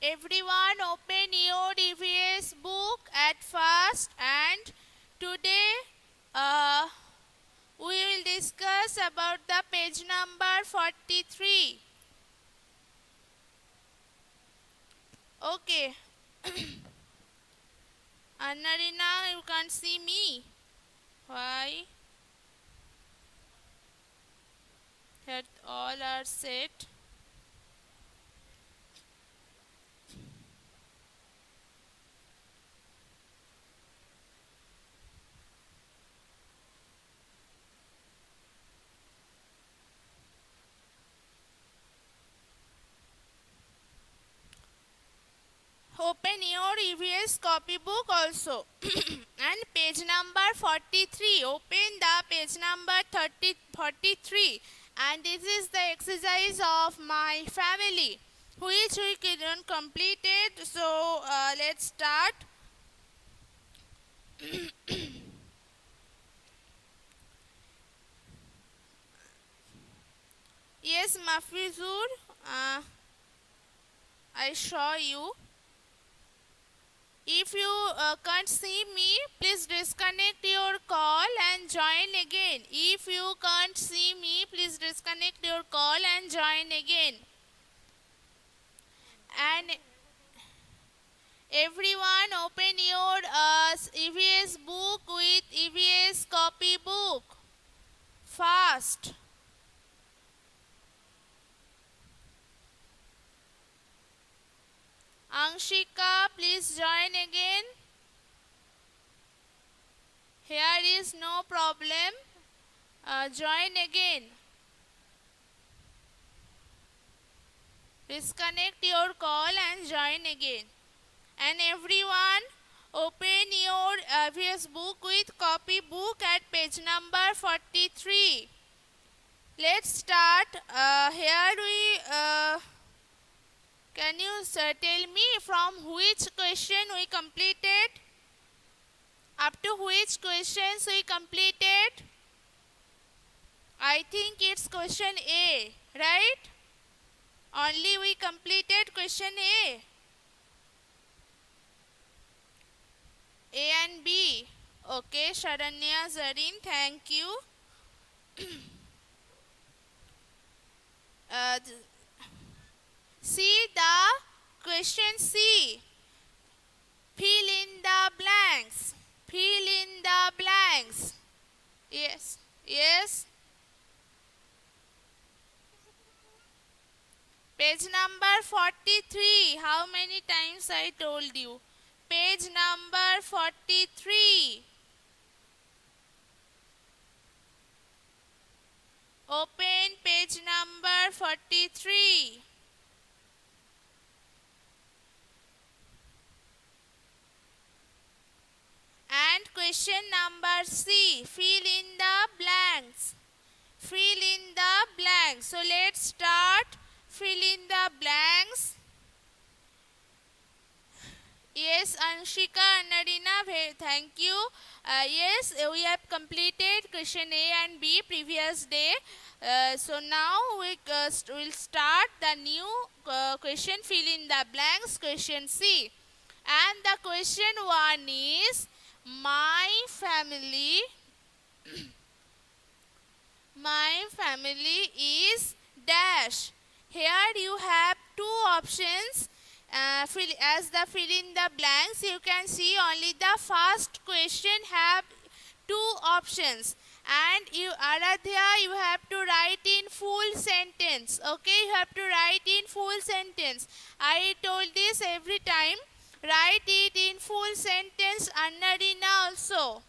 Everyone open your EVS book at first, and today uh, we will discuss about the page number 43. Okay. Annarina, you can't see me. Why? That all are set. Open your EVS copybook also. And page number 43. Open the page number 43. And this is the exercise of my family, which we couldn't complete it. So let's start. Yes, Mafizur, I saw you. If you can't see me, please disconnect your call and join again. If you can't see me, please disconnect your call and join again. And everyone open your EVS book with EVS copy book. Fast. Anshika, please join again. Here is no problem. Join again. Disconnect your call and join again. And everyone open your EVS book with copy book at page number 43. Let's start. Here we can you tell me from which question we completed? Up to which questions we completed? I think it's question A, right? Only we completed question A. A and B. Okay, Sharanya Zareen, thank you. uh, See the question C. Fill in the blanks. Fill in the blanks. Yes. Yes. Page number 43. How many times I told you? Page number 43. Open page number 43. And question number C. Fill in the blanks. Fill in the blanks. So let's start. Fill in the blanks. Yes, Anshika and Nadina, thank you. Yes, we have completed question A and B previous day. So now we will start the new question, fill in the blanks, question C. And the question 1 is, my family is dash. Here you have two options. As the fill in the blanks, you can see only the first question have two options, and you Aradhya, you have to write in full sentence. Okay, you have to write in full sentence. I told this every time. Write it in full sentence. Annadina also.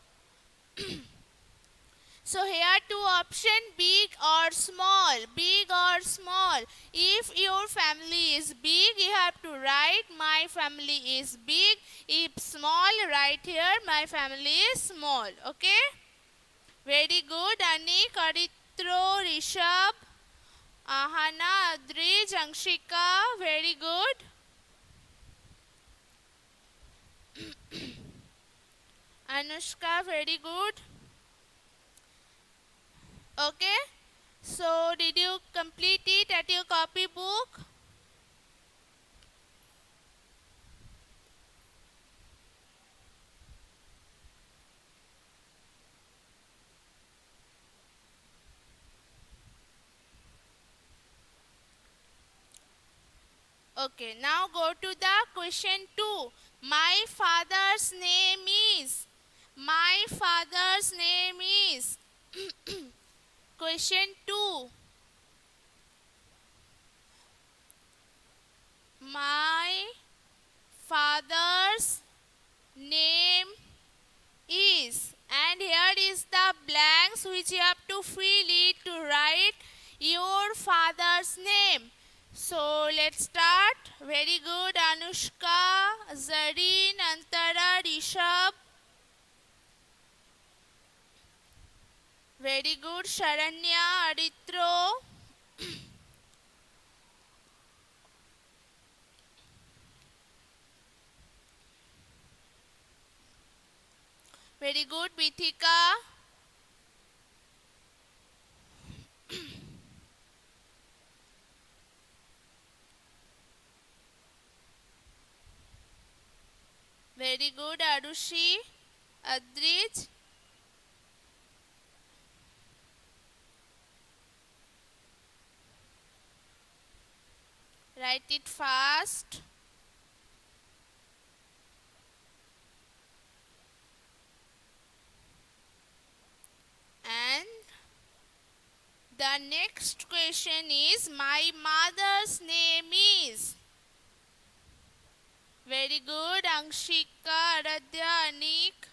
So here two option, big or small. Big or small. If your family is big, you have to write my family is big. If small, write here my family is small. Okay. Very good. Anik, Aritro, Rishabh, Ahana, Adri, Angshika. Very good. Anushka, very good. Okay. So, did you complete it at your copybook? Okay, now go to the question 2. My father's name is. My father's name is. Question 2. My father's name is. And here is the blanks which you have to fill it to write your father's name. So let's start. Very good. Anushka, Zareen, Antara, Rishabh. Very good. Sharanya, Aritro. Very good. Bithika. Very good. Arushi, Adrij. Write it fast. And the next question is my mother's name is. Very good. Angshika, Aradhya, Anik,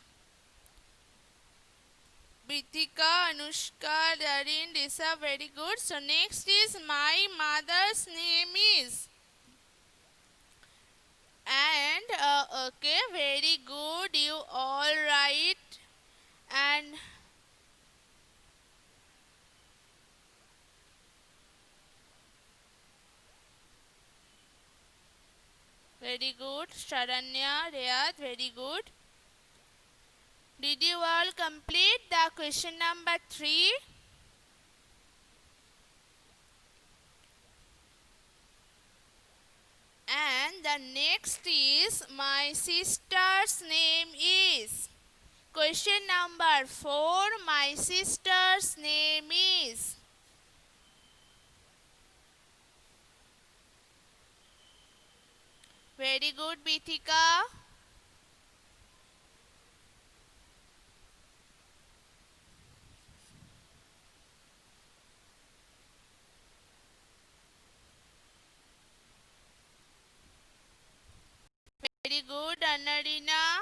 Brithika, Anushka, Darin, Lisa. Very good. So next is my mother's name is. And okay, very good. You all right. And very good. Sharanya, Riyad, very good. Did you all complete the question number 3? And the next is my sister's name is. Question number 4. My sister's name is. Very good, Bithika. Very good, Annarina.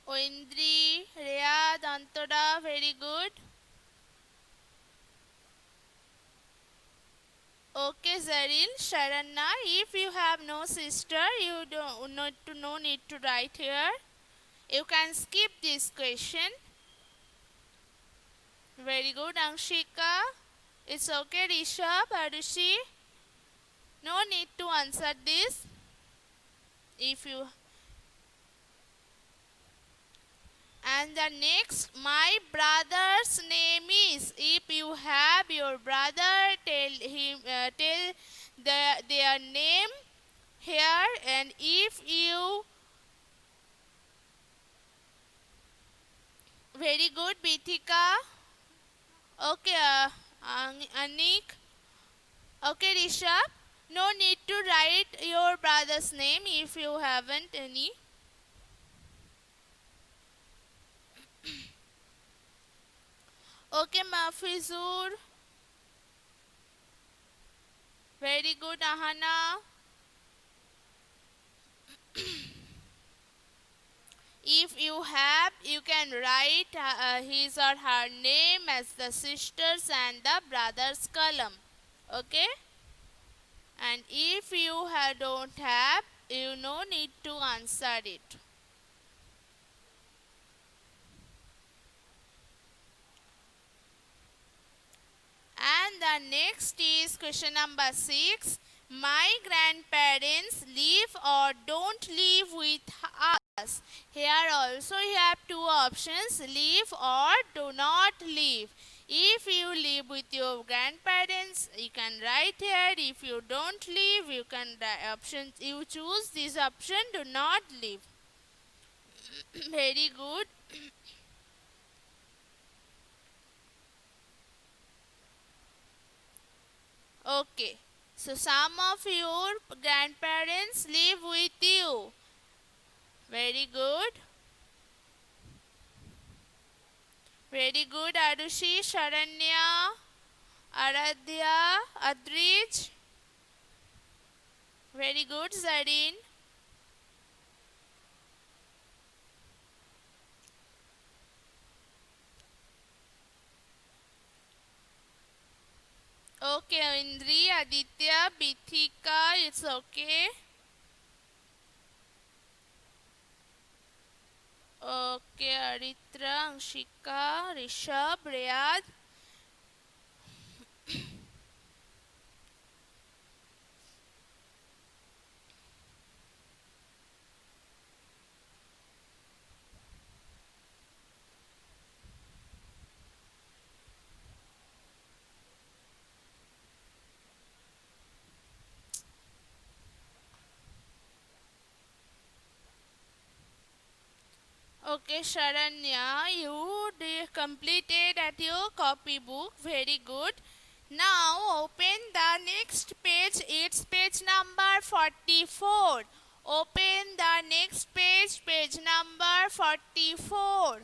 Oindri, Riyad, Antara, very good. Okay, Zaril, Sharanna, if you have no sister, you don't no need to write here. You can skip this question. Very good, Angshika. It's okay, Rishabh, Arushi. No need to answer this. If you and the next, my brother's name is. If you have your brother, tell him tell their name here. And if you very good, Bithika. Okay, Anik. Okay, Rishabh. No need to write your brother's name if you haven't any. Okay, Mafizur. Very good, Ahana. If you have, you can write his or her name as the sisters and the brothers column. Okay? And if you don't have, you no need to answer it. And the next is question number 6. My grandparents live or don't live with us. Here also you have two options, live or do not live. If you live with your grandparents, you can write here. If you don't live, you can you choose this option, do not live. Very good. Okay. So some of your grandparents live with you. Very good. Very good, Arushi, Sharanya, Aradhya, Adrij. Very good, Zareen. Okay, Indri, Aditya, Bithika, it's okay. Okay, Aritra, Anshika, Rishabh, Riyad. Okay, Sharanya, you completed at your copybook. Very good. Now open the next page. It's page number 44. Open the next page, page number 44.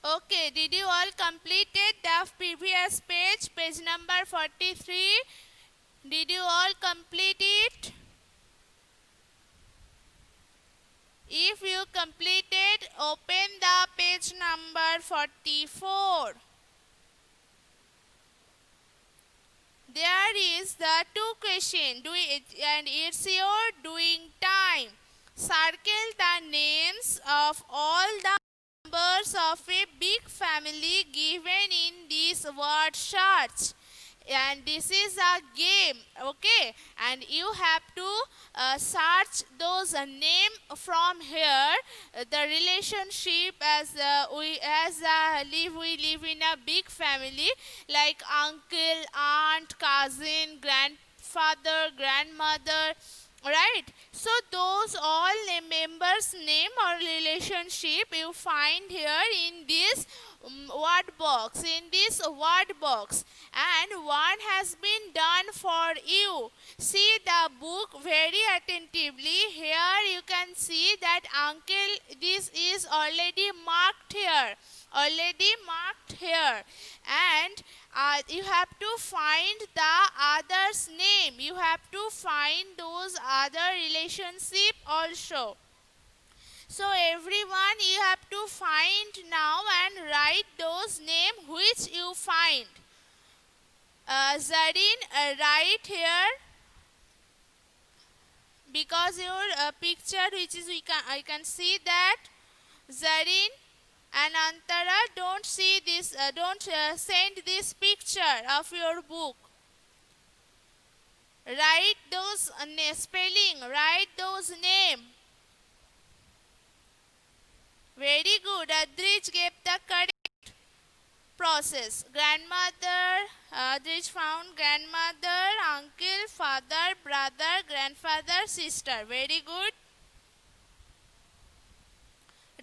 Okay, did you all completed the previous page, page number 43? Did you all complete it? If you completed, open the page number 44. There is the two question and it's your doing time. Circle the names of all the members of a big family given in this word search, and this is a game. Okay, and you have to search those name from here, the relationship, we live in a big family, like uncle, aunt, cousin, grandfather, grandmother, right? So those all members name or relationship you find here in this word box, and one has been done for you. See the book very attentively. Here you can see that uncle, this is already marked here, and you have to find the other's name. You have to find those other relationship also. So everyone, you have to find now and write those name which you find. Zareen, write here, because your picture which is I can see that. Zareen and Antara, don't see this, don't send this picture of your book. Write those spelling, write those name. Very good. Adrij gave the correct process. Grandmother, Adrij found grandmother, uncle, father, brother, grandfather, sister. Very good.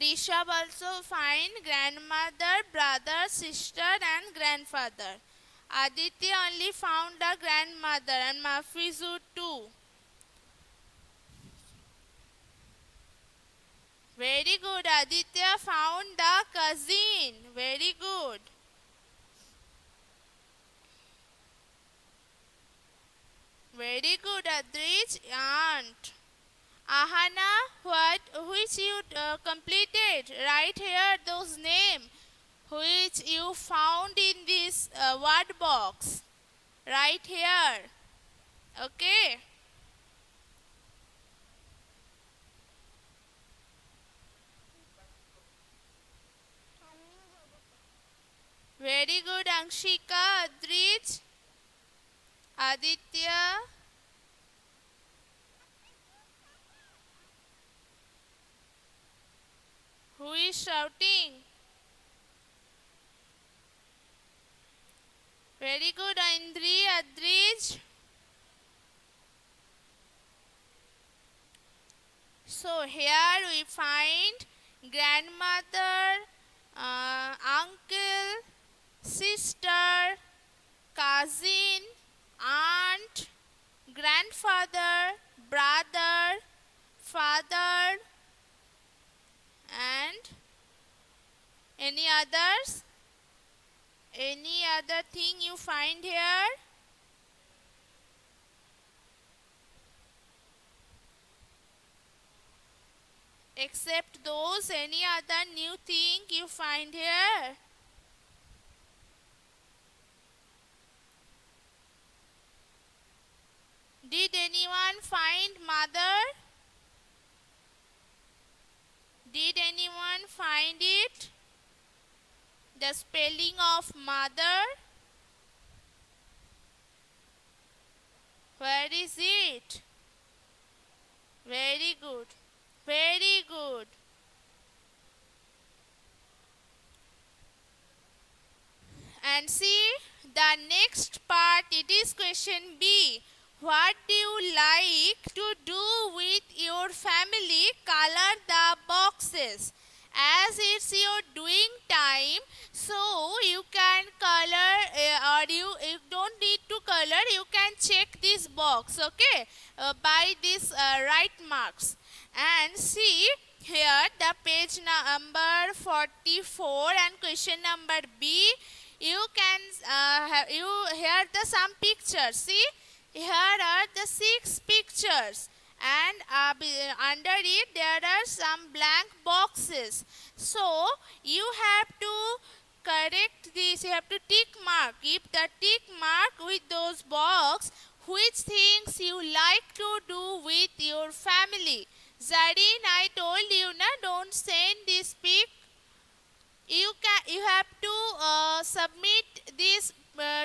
Rishabh also find grandmother, brother, sister and grandfather. Aditya only found the grandmother, and Mafizu too. Very good. Aditya found the cousin. Very good. Very good, Adrij. Aunt. Ahana, which you completed? Write here those names which you found in this word box. Right here. Okay. Very good, Anshika, Adrij, Aditya. Who is shouting? Very good, Indri, Adrij. So So here we find grandmother, uncle, sister, cousin, aunt, grandfather, brother, father, and any others? Any other thing you find here? Except those, any other new thing you find here? Did anyone find mother? Did anyone find it? The spelling of mother? Where is it? Very good. Very good. And see the next part, it is question B. What do you like to do with your family? Color the boxes. As it's your doing time, so you can color or you don't need to color, you can check this box, okay, by this right marks. And see here the page number 44 and question number B. You can here the some pictures. See, here are the 6 pictures, and under it there are some blank boxes. So you have to correct this. You have to tick mark. Keep the tick mark with those box. Which things you like to do with your family? Zareen, I told you na, don't send this pic. You have to submit this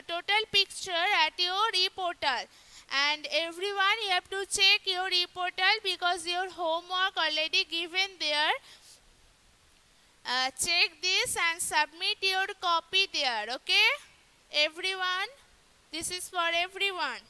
total picture at your e-portal, and everyone you have to check your e-portal because your homework already given there. Check this and submit your copy there, okay, everyone. This is for everyone.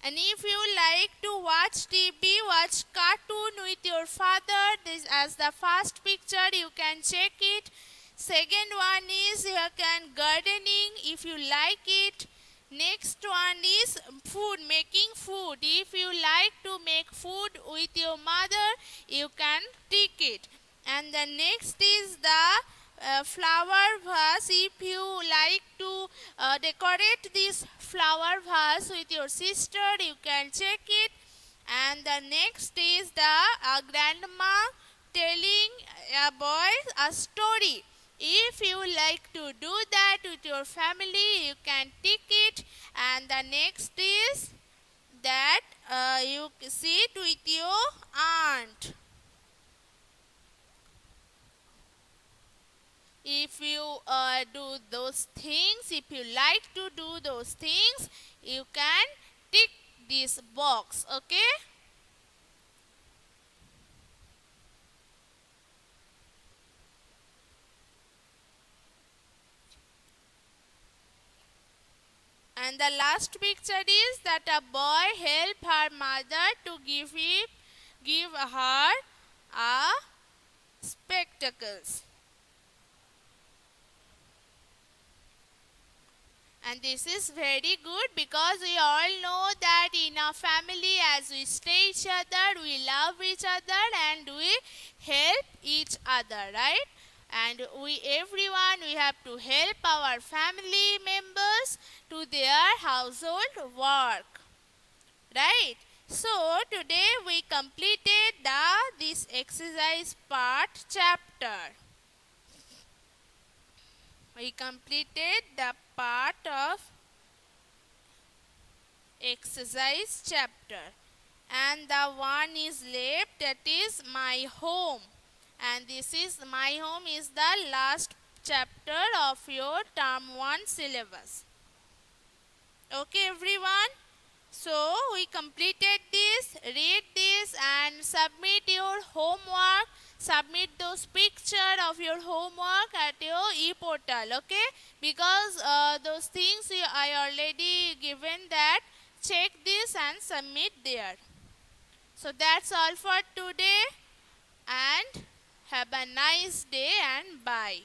And if you like to watch TV, watch cartoon with your father, this as the first picture, you can check it. Second one is you can gardening if you like it. Next one is food, making food. If you like to make food with your mother, you can tick it. And the next is the flower vase. If you like to decorate this flower vase with your sister, you can check it. And the next is the grandma telling a boy a story. If you like to do that with your family, you can tick it. And the next is that you sit with your aunt. If you do those things, if you like to do those things, you can tick this box, okay? And the last picture is that a boy helped her mother to give her a spectacles. And this is very good because we all know that in our family, as we stay each other, we love each other and we help each other, right? And everyone, we have to help our family members to their household work, right? So today we completed this exercise part chapter. We completed the part of exercise chapter, and the one is left, that is my home, and this is my home is the last chapter of your term 1 syllabus. Okay everyone, so we completed this. Read this and submit your homework. Submit those pictures of your homework at your e-portal, okay? Because those things I already given that. Check this and submit there. So that's all for today. and have a nice day and bye.